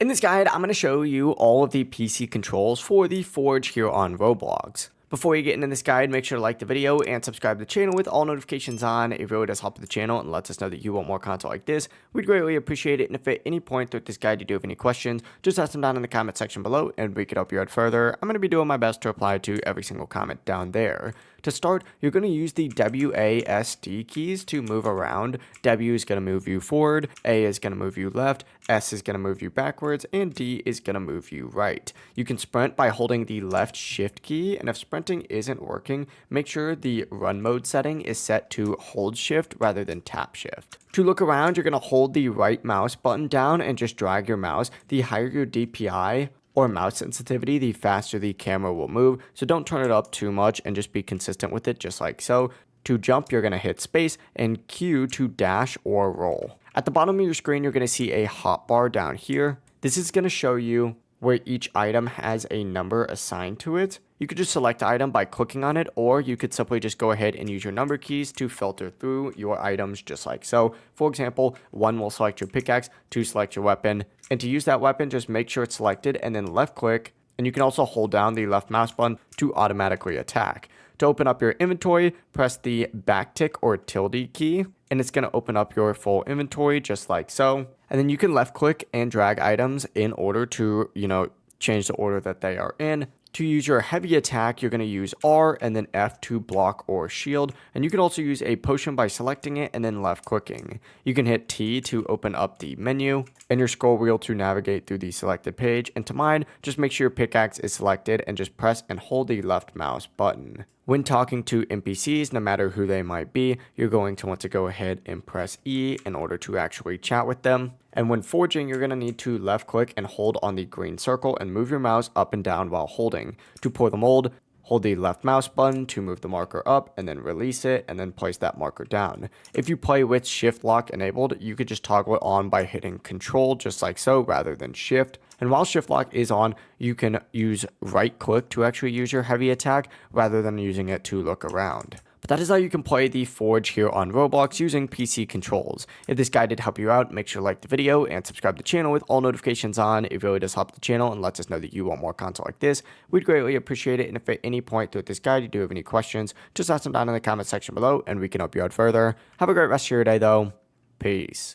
In this guide, I'm going to show you all of the PC controls for the Forge here on Roblox. Before you get into this guide, make sure to like the video and subscribe to the channel with all notifications on. It really does help the channel and lets us know that you want more content like this. We'd greatly appreciate it, and if at any point throughout this guide you do have any questions, just ask them down in the comment section below and we can help you out further. I'm going to be doing my best to reply to every single comment down there. To start, you're going to use the WASD keys to move around. W is going to move you forward, A is going to move you left, S is going to move you backwards, and D is going to move you right. You can sprint by holding the left shift key, and if sprinting isn't working, make sure the run mode setting is set to hold shift rather than tap shift. To look around, you're going to hold the right mouse button down and just drag your mouse. The higher your DPI, or mouse sensitivity, the faster the camera will move, so don't turn it up too much and just be consistent with it just like so. To jump, you're going to hit space and Q to dash or roll. At the bottom of your screen, you're going to see a hotbar down here. This is going to show you where each item has a number assigned to it. You could just select the item by clicking on it, or you could simply just go ahead and use your number keys to filter through your items just like so. For example, 1 will select your pickaxe, 2 select your weapon, and to use that weapon, just make sure it's selected and then left click, and you can also hold down the left mouse button to automatically attack. To open up your inventory, press the backtick or tilde key, and it's going to open up your full inventory just like so. And then you can left click and drag items in order to, change the order that they are in. To use your heavy attack, you're going to use R and then F to block or shield. And you can also use a potion by selecting it and then left clicking. You can hit T to open up the menu and your scroll wheel to navigate through the selected page. And to mine, just make sure your pickaxe is selected and just press and hold the left mouse button. When talking to NPCs, no matter who they might be, you're going to want to go ahead and press E in order to actually chat with them. And when forging, you're going to need to left click and hold on the green circle and move your mouse up and down while holding. To pour the mold, hold the left mouse button to move the marker up and then release it and then place that marker down. If you play with shift lock enabled, you could just toggle it on by hitting control just like so rather than shift. And while shift lock is on, you can use right click to actually use your heavy attack rather than using it to look around. But that is how you can play the Forge here on Roblox using PC controls. If this guide did help you out, make sure to like the video and subscribe to the channel with all notifications on. It really does help the channel and lets us know that you want more content like this. We'd greatly appreciate it, and if at any point throughout this guide you do have any questions, just ask them down in the comment section below and we can help you out further. Have a great rest of your day though. Peace.